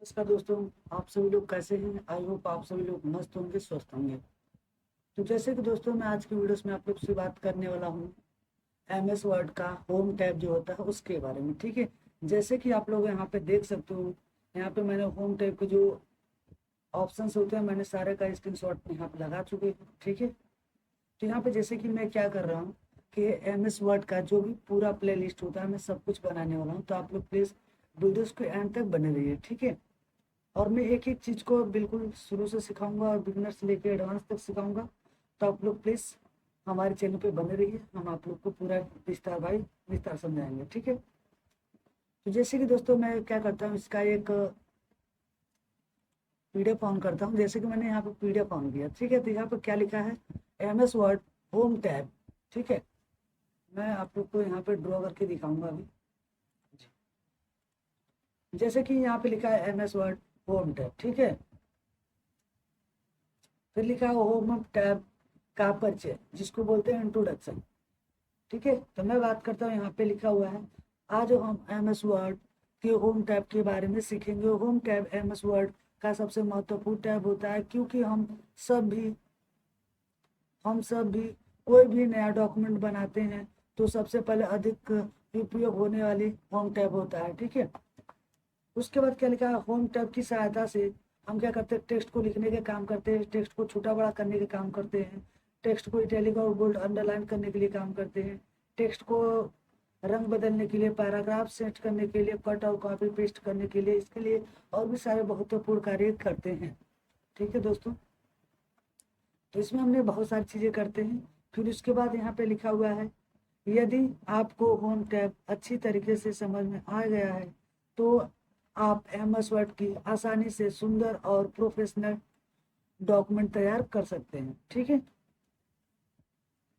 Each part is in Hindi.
नमस्कार दोस्तों। आप सभी लोग कैसे हैं? आई होप आप सभी लोग मस्त होंगे, स्वस्थ होंगे। तो जैसे कि दोस्तों मैं आज की वीडियोस में आप लोग से बात करने वाला हूँ एमएस वर्ड का होम टैब जो होता है उसके बारे में। ठीक है, जैसे कि आप लोग यहाँ पे देख सकते हो, यहाँ पे मैंने होम टैब के जो ऑप्शंस होते हैं मैंने सारे का स्क्रीनशॉट यहाँ पे लगा चुके हैं। ठीक है, तो यहाँ पे जैसे कि मैं क्या कर रहा हूँ कि एमएस वर्ड का जो भी पूरा प्ले लिस्ट होता है मैं सब कुछ बनाने वाला हूँ। तो आप लोग प्लीज़ वीडियोस को एंड तक बने रहिए। ठीक है, और मैं एक एक चीज़ को बिल्कुल शुरू से सिखाऊंगा और बिगिनर से लेकर एडवांस तक सिखाऊंगा। तो आप लोग प्लीज़ हमारे चैनल पे बने रहिए, हम आप लोग को पूरा विस्तार बाई विस्तार समझाएंगे। ठीक है, तो जैसे कि दोस्तों मैं क्या करता हूँ, इसका एक पीडीएफ ऑन करता हूँ। जैसे कि मैंने यहाँ पे पीडीएफ ऑन किया। ठीक है, तो यहाँ पे क्या लिखा है, M S Word home tab. ठीक है, मैं आप लोग को यहाँ पे ड्रॉ करके दिखाऊंगा अभी। जैसे कि यहाँ पे लिखा है M S Word home tab. ठीक है, फिर लिखा है होम टैब का परिचय, जिसको बोलते हैं इंट्रोडक्शन। ठीक है, तो मैं बात करता हूँ, यहाँ पे लिखा हुआ है आज हम एम एस वर्ड के होम टैब के बारे में सीखेंगे। Home tab M S Word का सबसे महत्वपूर्ण टैब होता है, क्योंकि हम सब भी कोई भी नया डॉक्यूमेंट बनाते हैं तो सबसे पहले अधिक उपयोग होने वाली होम टैब होता है। ठीक है, उसके बाद क्या लिखा है, होम टैब की सहायता से हम क्या करते हैं, टेक्स्ट को लिखने के काम करते हैं, टेक्स्ट को छोटा बड़ा करने के काम करते हैं, टेक्स्ट को इटैलिक और बोल्ड अंडरलाइन करने के लिए काम करते हैं, टेक्स्ट को रंग बदलने के लिए, पैराग्राफ सेट करने के लिए, कट और कॉपी पेस्ट करने के लिए, इसके लिए और भी सारे महत्वपूर्ण कार्य करते हैं। ठीक है दोस्तों, तो इसमें हमने बहुत सारी चीज़ें करते हैं। फिर उसके बाद यहाँ पे लिखा हुआ है, यदि आपको होम टैब अच्छी तरीके से समझ में आ गया है तो आप एमएस वर्ड की आसानी से सुंदर और प्रोफेशनल डॉक्यूमेंट तैयार कर सकते हैं। ठीक है,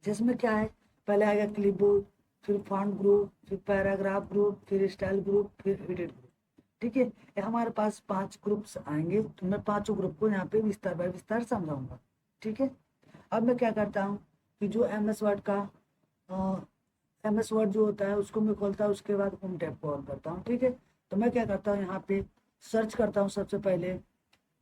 जिसमें क्या है, पहले आएगा क्लिपबोर्ड, फिर फॉन्ट ग्रुप, फिर पैराग्राफ ग्रुप, फिर स्टाइल ग्रुप, फिर एडिट ग्रुप। ठीक है, ये हमारे पास 5 ग्रुप्स आएंगे, तो मैं पांचों ग्रुप को यहाँ पे विस्तार बाय विस्तार समझाऊंगा। ठीक है, अब मैं क्या करता हूँ कि जो एमएस वर्ड का एमएस वर्ड जो होता है उसको मैं खोलता हूँ, उसके बाद होम टैब को ऑन करता हूँ। ठीक है, तो मैं क्या करता हूँ, यहाँ पे सर्च करता हूँ सबसे पहले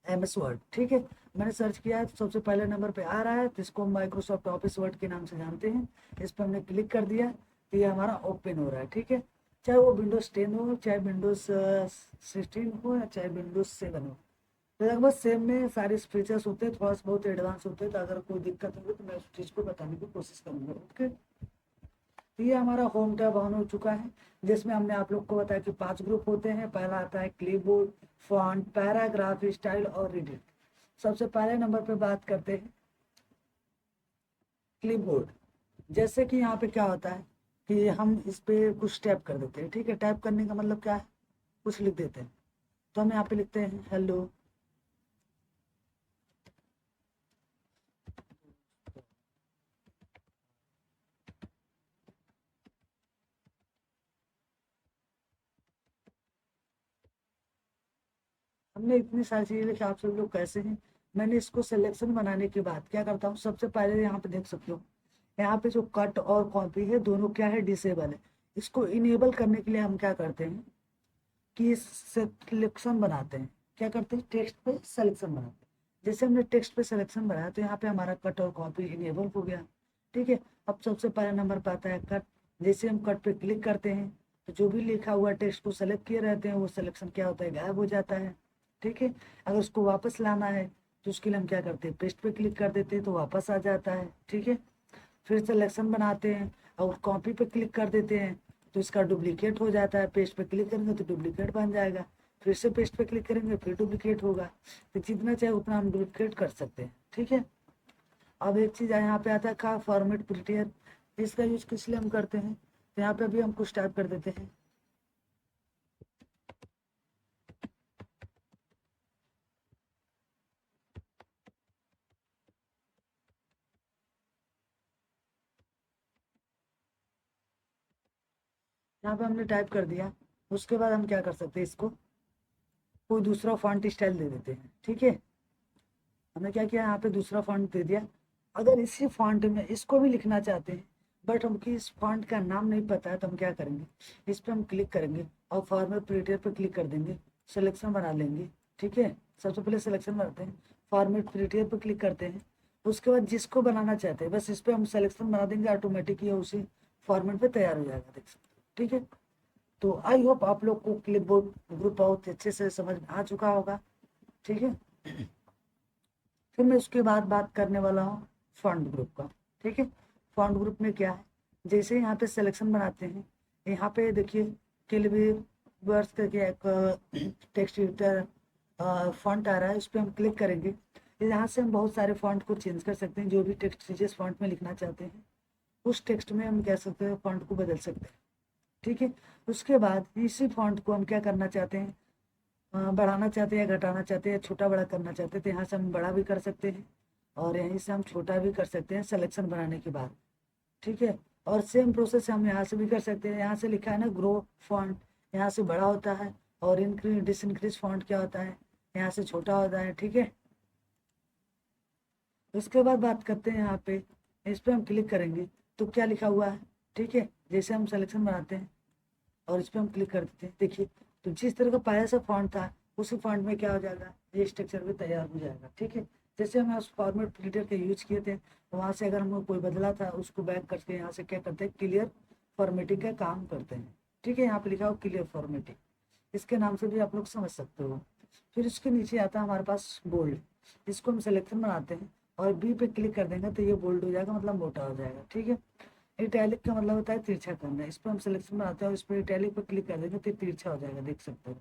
एमएस वर्ड। ठीक है, मैंने सर्च किया है तो सबसे पहले नंबर पे आ रहा है, तो इसको माइक्रोसॉफ्ट ऑफिस वर्ड के नाम से जानते हैं। इस पर हमने क्लिक कर दिया तो ये हमारा ओपन हो रहा है। ठीक है, चाहे वो विंडोज 10 हो, चाहे विंडोज 16 हो, या चाहे विंडोज 7 हो, तो लगभग सेम में सारे फीचर्स होते हैं, थोड़ा सा बहुत एडवांस होते हैं। तो अगर कोई दिक्कत होगी तो मैं उस चीज़ को बताने की कोशिश करूंगा। ओके, तो ये हमारा होम टैब ऑन हो चुका है, जिसमें हमने आप लोग को बताया कि 5 ग्रुप होते हैं। पहला आता है क्लिपबोर्ड, फॉन्ट, पैराग्राफ, स्टाइल और एडिट। सबसे पहले नंबर पे बात करते हैं क्लिपबोर्ड। जैसे कि यहाँ पे क्या होता है कि हम इस पे कुछ टैप कर देते हैं। ठीक है, टैप करने का मतलब क्या है, कुछ लिख देते हैं। तो हम यहाँ पे लिखते हैं हेलो। हमने इतनी सारी चीजें लिखी, आप सब लोग कैसे हैं। मैंने इसको सिलेक्शन बनाने के बाद क्या करता हूँ, सबसे पहले यहाँ पे देख सकते हो, यहाँ पे जो कट और कॉपी है दोनों क्या है, डिसेबल है। इसको इनेबल करने के लिए हम क्या करते हैं कि सिलेक्शन बनाते हैं। क्या करते हैं, टेक्स्ट पे सिलेक्शन बनाते हैं। जैसे हमने टेक्स्ट पे सिलेक्शन बनाया तो यहाँ पे हमारा कट और कॉपी इनेबल हो गया। ठीक है, अब सबसे पहले नंबर पे आता है कट। जैसे हम कट पे क्लिक करते हैं तो जो भी लिखा हुआ टेक्स्ट को सेलेक्ट किए रहते हैं वो सिलेक्शन क्या होता है, गायब हो जाता है। ठीक है, अगर उसको वापस लाना है तो उसके लिए हम क्या करते हैं, पेस्ट पे क्लिक कर देते हैं तो वापस आ जाता है। ठीक है, फिर सिलेक्शन बनाते हैं और कॉपी पे क्लिक कर देते हैं तो इसका डुप्लीकेट हो जाता है। पेस्ट पे क्लिक करेंगे तो डुप्लीकेट बन जाएगा, फिर से पेस्ट पे क्लिक करेंगे फिर डुप्लीकेट होगा। तो जितना चाहे उतना हम डुप्लीकेट कर सकते हैं। ठीक है, अब एक चीज़ यहाँ पे आता है का फॉर्मेट प्रिटियर। इसका यूज किस लिए हम करते हैं, तो यहाँ पे अभी हम कुछ टाइप कर देते हैं। यहाँ पे हमने टाइप कर दिया, उसके बाद हम क्या कर सकते हैं, इसको कोई दूसरा फॉन्ट स्टाइल दे देते हैं। ठीक है, हमने क्या किया, यहाँ पे दूसरा फॉन्ट दे दिया। अगर इसी फॉन्ट में इसको भी लिखना चाहते हैं बट हमको इस फॉन्ट का नाम नहीं पता है तो हम क्या करेंगे, इस पर हम क्लिक करेंगे और फॉर्मेट प्रिंटर पर क्लिक कर देंगे। सिलेक्शन बना लेंगे। ठीक है, सबसे पहले सिलेक्शन बनाते हैं, फॉर्मेट प्रीटियर पर क्लिक करते हैं। उसके बाद जिसको बनाना चाहते हैं बस इस पर हम सिलेक्शन बना देंगे, ऑटोमेटिक ये उसी फॉर्मेट पे तैयार हो जाएगा, देख सकते हैं। ठीक है, तो आई होप आप लोग को क्लिपबोर्ड ग्रुप बहुत अच्छे से समझ में आ चुका होगा। ठीक है, फिर मैं उसके बाद बात करने वाला हूँ फॉन्ट ग्रुप का। ठीक है, फॉन्ट ग्रुप में क्या है, जैसे यहाँ पे सिलेक्शन बनाते हैं, यहाँ पे देखिए किलबी वर्ड्स करके एक टेक्स्ट एडिटर फॉन्ट आ रहा है, उस पर हम क्लिक करेंगे। यहाँ से हम बहुत सारे फॉन्ट को चेंज कर सकते हैं, जो भी टेक्स्ट जिस फॉन्ट में लिखना चाहते हैं उस टेक्स्ट में हम कह सकते हैं फॉन्ट को बदल सकते हैं। ठीक है, उसके बाद इसी फॉन्ट को हम क्या करना चाहते हैं, बढ़ाना चाहते हैं या घटाना चाहते हैं, छोटा बड़ा करना चाहते हैं, तो यहाँ से हम बड़ा भी कर सकते हैं और यहीं से हम छोटा भी कर सकते हैं सिलेक्शन बनाने के बाद। ठीक है, और सेम प्रोसेस हम यहाँ से भी कर सकते हैं। यहाँ से लिखा है ना ग्रो फॉन्ट, यहाँ से बड़ा होता है, और इंक्रीज डिसइंक्रीज फॉन्ट क्या होता है, यहाँ से छोटा होता है। ठीक है, उसके बाद बात करते हैं यहाँ पे, इस पर हम क्लिक करेंगे तो क्या लिखा हुआ है। ठीक है, जैसे हम सिलेक्शन बनाते हैं और इस पर हम क्लिक कर देते हैं, देखिए तो जिस तरह का पहले से फॉन्ट था उसी फॉन्ट में क्या हो जाएगा, ये स्ट्रक्चर भी तैयार हो जाएगा। ठीक है, जैसे हम उस फॉर्मेट प्रिंटर का यूज किए थे, वहाँ से अगर हमें कोई बदला था उसको बैक करके यहाँ से क्या करते हैं, क्लियर फॉर्मेटिंग का काम करते हैं। ठीक है, यहाँ पे लिखा हो क्लियर फॉर्मेटिंग, इसके नाम से भी आप लोग समझ सकते हो। फिर इसके नीचे आता है हमारे पास बोल्ड, इसको हम सिलेक्शन बनाते हैं और बी पे क्लिक कर देंगे तो ये बोल्ड हो जाएगा, मतलब मोटा हो जाएगा। ठीक है, इटैलिक का मतलब होता है तिरछा करना, इस पर हम सिलेक्शन बनाते हैं और इस पर इटैलिक पर क्लिक कर देंगे तो तिरछा हो जाएगा, देख सकते हो।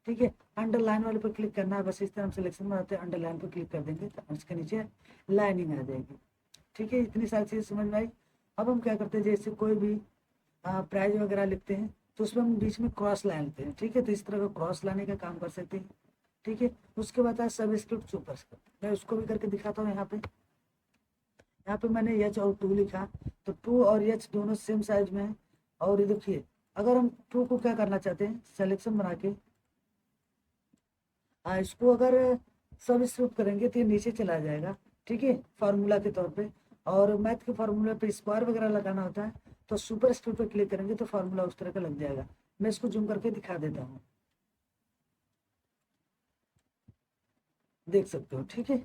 ठीक है, अंडरलाइन वाले पर क्लिक करना है, बस इस तरह हम सिलेक्शन बनाते हैं, अंडरलाइन पर क्लिक कर देंगे तो इसके नीचे लाइनिंग आ जाएगी। ठीक है, इतनी सारी चीज़ समझ में आई। अब हम क्या करते हैं, जैसे कोई भी प्राइज वगैरह लिखते हैं तो उसमें हम बीच में क्रॉस लाइन लेते हैं। ठीक है, तो इस तरह का क्रॉस लाने का काम कर सकते हैं। ठीक है, उसके बाद है सब स्क्रिप्ट सुपर स्क्रिप्ट, मैं उसको भी करके दिखाता हूँ। यहाँ पे मैंने एच और टू लिखा, तो टू और एच दोनों सेम साइज में है। और ये देखिए, अगर हम टू को क्या करना चाहते हैं, सिलेक्शन बना के इसको अगर सब स्क्रिप्ट करेंगे तो ये नीचे चला जाएगा। ठीक है, फार्मूला के तौर पे, और मैथ के फार्मूला पे स्क्वायर वगैरह लगाना होता है तो सुपर स्क्रिप्ट पे क्लिक करेंगे तो फार्मूला उस तरह का लग जाएगा। मैं इसको जूम करके दिखा देता हूँ, देख सकते हो। ठीक है,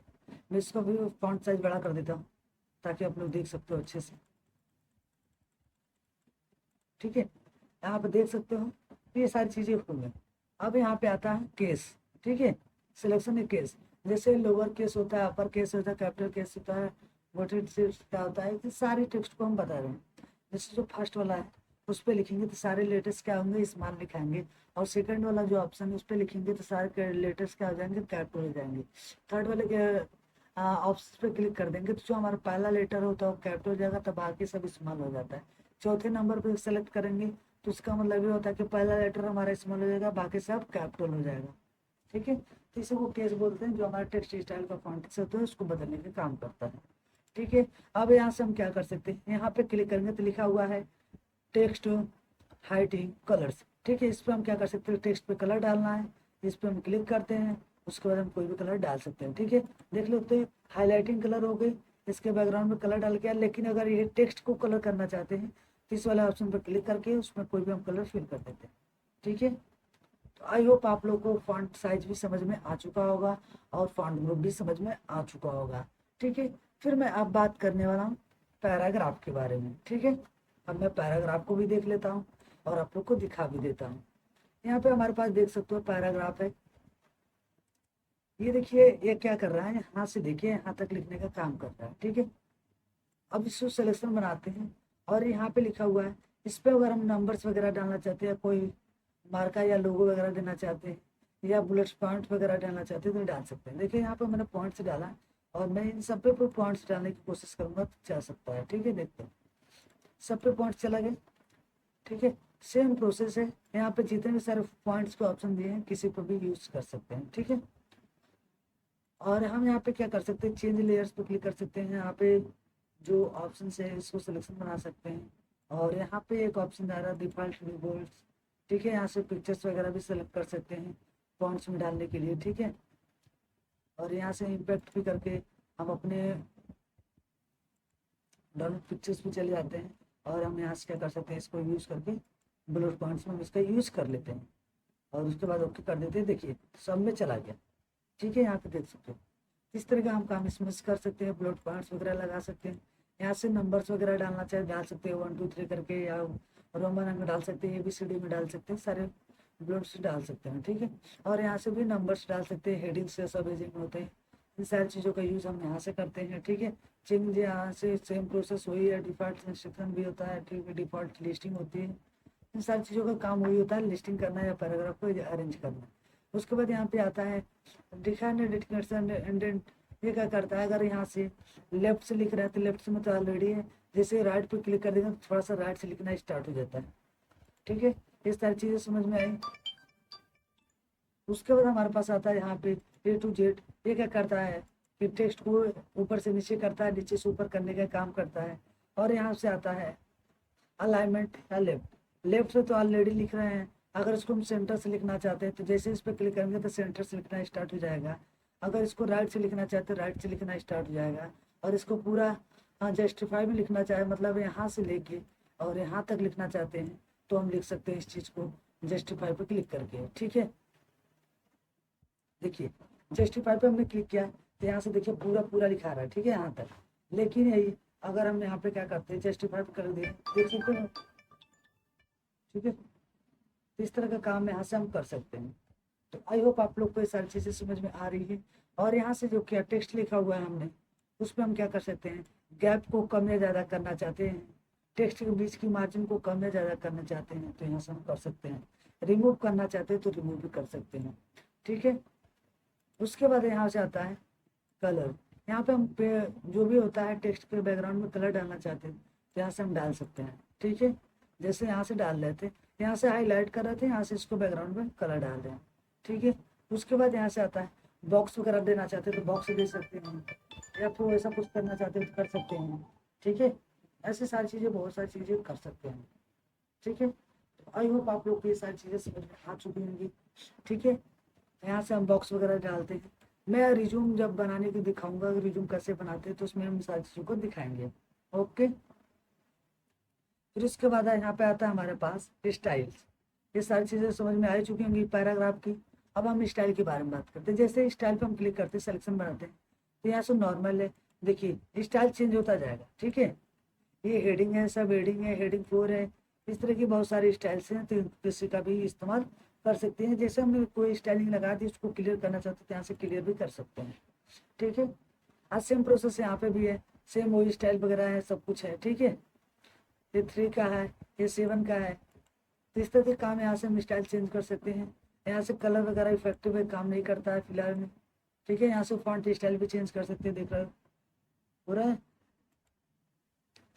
मैं इसका भी फॉन्ट साइज बड़ा कर देता हूँ ताकि आप लोग देख सकते हो अच्छे से। ठीक है, यहाँ पे देख सकते हो ये सारी चीजें हो गई। अब यहाँ पे आता है केस। ठीक है, सिलेक्शन है केस, जैसे लोअर केस होता है, अपर केस होता है, कैपिटल केस होता है, वोटेड क्या होता है, ये सारी टेक्स्ट को हम बता रहे हैं। जैसे जो फर्स्ट वाला है उस पर लिखेंगे तो सारे लेटर्स क्या होंगे, स्मॉल लिखाएंगे, और सेकंड वाला जो ऑप्शन है उस पर लिखेंगे तो सारे लेटर्स क्या हो जाएंगे, कैपिटल हो जाएंगे। थर्ड वाले के ऑप्शन पे क्लिक कर देंगे तो जो हमारा पहला लेटर होता है वो कैपिटल हो जाएगा, तब बाकी सब स्मॉल हो जाता है। चौथे नंबर पे सेलेक्ट करेंगे तो उसका मतलब ये होता है कि पहला लेटर हमारा स्मॉल हो जाएगा, बाकी सब कैपिटल हो जाएगा। ठीक है, तो इसे वो केस बोलते हैं, जो हमारा टेक्स्ट स्टाइल का फॉन्ट होता है उसको बदलने का काम करता है। ठीक है, अब यहाँ से हम क्या कर सकते हैं, यहाँ पे क्लिक करेंगे तो लिखा हुआ है टेक्स्ट हाइटिंग कलर्स। ठीक है, इस पर हम क्या कर सकते हैं, टेक्स्ट पे कलर डालना है, इस पर हम क्लिक करते हैं, उसके बाद हम कोई भी कलर डाल सकते हैं। ठीक है, देख लेते हैं हाईलाइटिंग कलर हो गई, इसके बैकग्राउंड में कलर डाल के, लेकिन अगर ये टेक्स्ट को कलर करना चाहते हैं तो इस वाले ऑप्शन पर क्लिक करके उसमें कोई भी हम कलर फिल कर देते हैं। ठीक है, तो आई होप आप लोगों को फॉन्ट साइज भी समझ में आ चुका होगा और फॉन्ट ग्रुप भी समझ में आ चुका होगा। ठीक है, फिर मैं अब बात करने वाला हूँ पैराग्राफ के बारे में। ठीक है, अब मैं पैराग्राफ को भी देख लेता हूँ और आप लोग को दिखा भी देता हूँ। यहाँ पे हमारे पास देख सकते हो पैराग्राफ है, ये देखिए ये क्या कर रहा है, यहाँ से देखिए यहाँ तक लिखने का काम कर रहा है। ठीक है, अब इसको सिलेक्शन बनाते हैं और यहाँ पे लिखा हुआ है, इस पे अगर हम नंबर्स वगैरह डालना चाहते हैं, कोई मार्का या लोगो वगैरह देना चाहते हैं या बुलेट पॉइंट वगैरह डालना चाहते हैं तो डाल सकते हैं। देखिए यहाँ पे मैंने पॉइंट्स डाला और मैं इन सब पे पॉइंट्स डालने की कोशिश करूंगा तो जा सकता है। ठीक है, देखते हैं सब पे पॉइंट्स चला गया। ठीक है, सेम प्रोसेस है, यहाँ पे जितने भी सारे पॉइंट्स के ऑप्शन दिए हैं किसी पर भी यूज कर सकते हैं। ठीक है, और हम यहाँ पे क्या कर सकते हैं, चेंज लेयर्स पे क्लिक कर सकते हैं, यहाँ पे जो ऑप्शन है इसको सिलेक्शन बना सकते हैं, और यहाँ पे एक ऑप्शन आ रहा है डिफॉल्ट रिबोल्ट। ठीक है, यहाँ से पिक्चर्स वगैरह भी सेलेक्ट कर सकते हैं फॉन्ट्स में डालने के लिए। ठीक है, और यहाँ से इम्पैक्ट भी करके हम अपने डाउनलोड पिक्चर्स पे चले जाते हैं, और हम यहाँ से क्या कर सकते हैं, इसको यूज़ करके बुलेट पॉइंट्स में हम इसका यूज़ कर लेते हैं। और उसके बाद ओके कर देते हैं। देखिए सब में चला गया। ठीक है, यहाँ पे देख सकते हो। इस तरह का हम काम इसमें से कर सकते हैं। ब्लड पॉइंट्स वगैरह लगा सकते हैं। यहाँ से नंबर्स वगैरह डालना चाहे डाल सकते हैं, 1 2 3 करके, या रोमन में डाल सकते हैं, ABCD में डाल सकते हैं, सारे ब्लड्स डाल सकते हैं। ठीक है, और यहाँ से भी नंबर्स डाल सकते हैं, हेडिंग से सब एजिंग होते हैं। इन सारी चीज़ों का यूज़ हम यहाँ से करते हैं। ठीक है, चेंज यहाँ से सेम प्रोसेस वही है, डिफॉल्ट इंस्ट्रक्शन भी होता है। ठीक है, डिफॉल्ट लिस्टिंग होती है। इन सारी चीज़ों का काम वही होता है, लिस्टिंग करना या पैराग्राफ को अरेंज करना। उसके बाद यहाँ पे आता है डिफाइन डेडिकेशन इंडेंट। ये क्या करता है, अगर यहाँ से लेफ्ट से लिख रहा है तो लेफ्ट से में तो ऑलरेडी है, जैसे राइट पे क्लिक कर देंगे तो थोड़ा सा राइट से लिखना स्टार्ट हो जाता है। ठीक है, इस सारी चीज़ें समझ में आई। उसके बाद हमारे पास आता है यहाँ पे A to Z। ये क्या करता है कि टेक्स्ट को ऊपर से नीचे करता है, नीचे से ऊपर करने का काम करता है। और यहाँ से आता है अलाइनमेंट या लेफ्ट। लेफ्ट से तो ऑलरेडी लिख रहे हैं, अगर इसको हम सेंटर से लिखना चाहते हैं तो जैसे इस पर क्लिक करेंगे तो सेंटर से लिखना स्टार्ट हो जाएगा। अगर इसको राइट से लिखना चाहते हैं राइट से लिखना स्टार्ट हो जाएगा। और इसको पूरा जस्टिफाई में लिखना चाहे, मतलब यहाँ से लेके और यहाँ तक लिखना चाहते हैं तो हम लिख सकते हैं इस चीज़ को जस्टिफाई पे क्लिक करके। ठीक है, देखिए जस्टिफाई पे हमने क्लिक किया तो यहाँ से देखिए पूरा पूरा लिखा रहा है। ठीक है, यहाँ तक। लेकिन यही अगर हम यहाँ पे क्या करते हैं, जस्टिफाई पे कर दें, देख सकते हैं। ठीक है, इस तरह का काम यहाँ से हम कर सकते हैं। तो आई होप आप लोग को ये सारी चीज़ें समझ में आ रही है। और यहाँ से जो क्या टेक्स्ट लिखा हुआ है हमने, उस पर हम क्या कर सकते हैं, गैप को कम या ज़्यादा करना चाहते हैं, टेक्स्ट के बीच की मार्जिन को कम या ज़्यादा करना चाहते हैं तो यहाँ से हम कर सकते हैं। रिमूव करना चाहते हैं तो रिमूव भी कर सकते हैं। ठीक है, उसके बाद यहाँ से आता है कलर। यहाँ पे हम जो भी होता है टेक्स्ट के बैकग्राउंड में कलर डालना चाहते हैं तो यहाँ से हम डाल सकते हैं। ठीक है, जैसे यहाँ से डाल रहे थे, यहाँ से हाईलाइट कर रहे थे, यहाँ से इसको बैकग्राउंड में कलर डाल रहे हैं। ठीक है, उसके बाद यहाँ से आता है बॉक्स वगैरह देना चाहते हैं तो बॉक्स दे सकते हैं, या फिर ऐसा कुछ करना चाहते हैं तो कर सकते हैं। ठीक है, ऐसी सारी चीज़ें, बहुत सारी चीज़ें कर सकते हैं। ठीक है, तो आई होप आप लोग को ये सारी चीज़ें समझ में आ चुकी होंगी। ठीक है, यहाँ से हम बॉक्स वगैरह डालते हैं। मैं रिज्यूम जब बनाने की दिखाऊंगा, रिज्यूम कैसे बनाते हैं तो उसमें हम सारी चीज़ों को दिखाएंगे। ओके, फिर उसके बाद यहाँ पे आता है हमारे पास स्टाइल्स। ये सारी चीज़ें समझ में आ चुकी होंगी पैराग्राफ की। अब हम स्टाइल के बारे में बात करते हैं। जैसे स्टाइल पे हम क्लिक करते हैं, सिलेक्शन बनाते हैं तो यहाँ से नॉर्मल है। देखिए स्टाइल चेंज होता जाएगा। ठीक है, ये हेडिंग है, सब हेडिंग है, हेडिंग 4 है। इस तरह की बहुत सारी स्टाइल्स हैं तो किसी का भी इस्तेमाल कर सकते हैं। जैसे हमने कोई स्टाइलिंग लगा दी, उसको क्लियर करना चाहते हैं तो यहाँ से क्लियर भी कर सकते हैं। ठीक है, आज सेम प्रोसेस यहाँ पे भी है, सेम वही स्टाइल वगैरह है, सब कुछ है। ठीक है, ये 3 का है, ये 7 का है। तो इस तरह के काम यहाँ से हम स्टाइल चेंज कर सकते हैं। यहाँ से कलर वगैरह इफेक्टिव है, काम नहीं करता है फिलहाल में। ठीक है, यहाँ से फॉन्ट स्टाइल भी चेंज कर सकते हैं, देख रहे हो रहा है।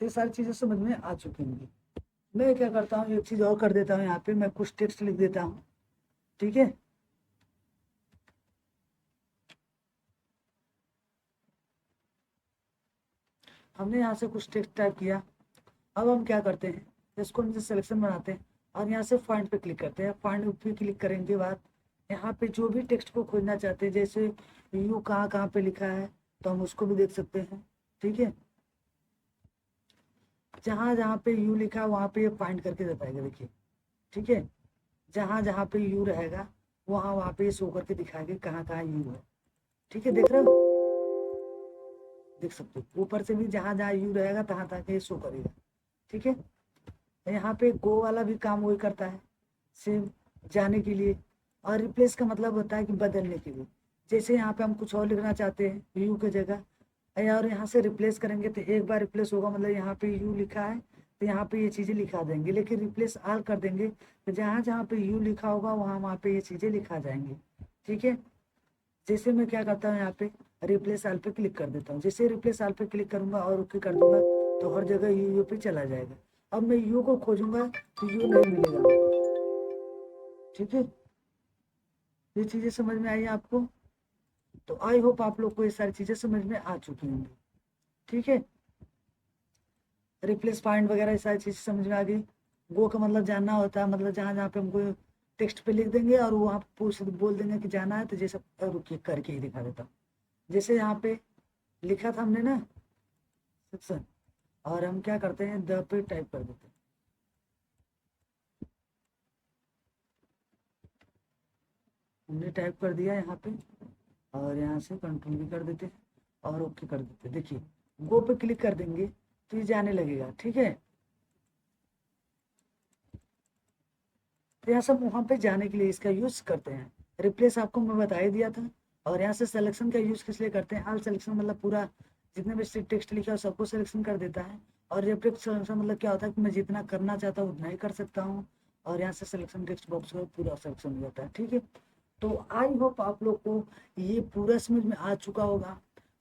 तो ये सारी चीज़ें समझ में आ चुकी होंगी। मैं क्या करता हूँ, एक चीज़ और कर देता हूँ, यहाँ पे मैं कुछ टेक्स्ट लिख देता हूँ। ठीक है, हमने यहाँ से कुछ टेक्स्ट टाइप किया। अब हम क्या करते हैं, इसको नीचे सिलेक्शन बनाते हैं और यहाँ से फाइंड पे क्लिक करते हैं। फाइंड पे क्लिक करने के बाद यहाँ पे जो भी टेक्स्ट को खोजना चाहते हैं, जैसे यू कहाँ कहाँ पे लिखा है तो हम उसको भी देख सकते हैं। ठीक है, जहाँ जहाँ पे यू लिखा है वहाँ पे ये फाइंड करके बताएगा। देखिए, ठीक है, जहाँ जहाँ पे यू रहेगा वहाँ वहाँ पे शो करके दिखाएगा कहाँ कहाँ यू है। ठीक है, देख रहे हो, देख सकते हो ऊपर से भी जहाँ जहाँ यू रहेगा तहाँ तहाँ ये शो करेगा। ठीक है, यहाँ पे गो वाला भी काम वही करता है, सेम जाने के लिए। और रिप्लेस का मतलब होता है कि बदलने के लिए। जैसे यहाँ पे हम कुछ और लिखना चाहते हैं यू की जगह, और यहाँ से रिप्लेस करेंगे तो एक बार रिप्लेस होगा, मतलब यहाँ पे यू लिखा है तो यहाँ पे ये चीज़ें लिखा देंगे। लेकिन रिप्लेस आल कर देंगे तो जहाँ जहाँ पे यू लिखा होगा वहाँ वहाँ पे ये चीज़ें लिखा जाएंगे। ठीक है, जैसे मैं क्या करता हूँ, यहाँ पे रिप्लेस आल पे क्लिक कर देता हूँ। जैसे रिप्लेस आल पे क्लिक करूंगा और ओके कर दूंगा तो हर जगह यू पे चला जाएगा। अब मैं यू को खोजूंगा तो यू नहीं मिलेगा मेरे को। ठीक है, ये चीजें समझ में आई आपको। तो आई होप आप लोग को ये सारी चीजें समझ में आ चुकी होंगी। ठीक है, रिप्लेस फाइंड वगैरह ये सारी चीजें समझ में आ गई। गो का मतलब जानना होता है, मतलब जहाँ जहाँ पे हमको टेक्स्ट पे लिख देंगे और वहाँ पूछ बोल देंगे कि जाना है तो जैसे रुकिए करके ही दिखा देता हूँ। जैसे यहाँ पे लिखा था हमने ना सेक्शन, और हम क्या करते हैं द पे टाइप कर देते हैं। हमने टाइप कर दिया यहाँ पे, और यहाँ से कंट्रोल भी कर देते हैं और ओके कर देते हैं। देखिए गो पे क्लिक कर देंगे तो ये जाने लगेगा, ठीक है। तो यहाँ सब वहाँ पे जाने के लिए इसका यूज करते हैं। रिप्लेस आपको मैं बता ही दिया था। और यहाँ से सिलेक्शन का यूज किस लिए करते हैं, ऑल सिलेक्शन मतलब पूरा जितने भी टेक्स्ट लिखा है सबको सिलेक्शन कर देता है। और रिफ्लेक्ट सिलेक्शन मतलब क्या होता है कि मैं जितना करना चाहता हूँ उतना ही कर सकता हूँ। और यहाँ से सिलेक्शन टेक्स्ट बॉक्स का पूरा सिलेक्शन हो जाता है, ठीक है। तो आई होप आप लोग को ये पूरा समझ में आ चुका होगा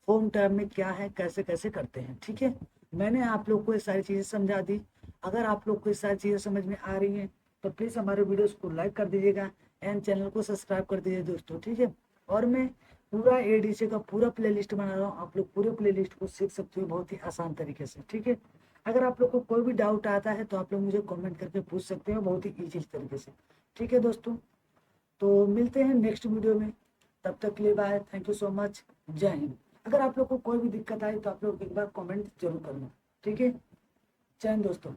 होम टैब में क्या है, कैसे कैसे करते हैं, ठीक है। मैंने आप लोग को ये सारी चीज़ें समझा दी। अगर आप लोग को ये सारी चीज़ें समझ में आ रही हैं तो प्लीज़ हमारे वीडियोस को लाइक कर दीजिएगा एंड चैनल को सब्सक्राइब कर दीजिए दोस्तों, ठीक है। और मैं पूरा एडीसी का पूरा प्लेलिस्ट बना रहा हूँ, आप लोग पूरे प्लेलिस्ट को सीख सकते हो बहुत ही आसान तरीके से, ठीक है। अगर आप लोग को कोई भी डाउट आता है तो आप लोग मुझे कमेंट करके पूछ सकते हो बहुत ही ईजी तरीके से, ठीक है दोस्तों। तो मिलते हैं नेक्स्ट वीडियो में, तब तक के लिए bye, thank you so much, जय हिंद। अगर आप लोग को कोई भी दिक्कत आई तो आप लोग एक बार कमेंट जरूर करना, ठीक है। जय हिंद दोस्तों।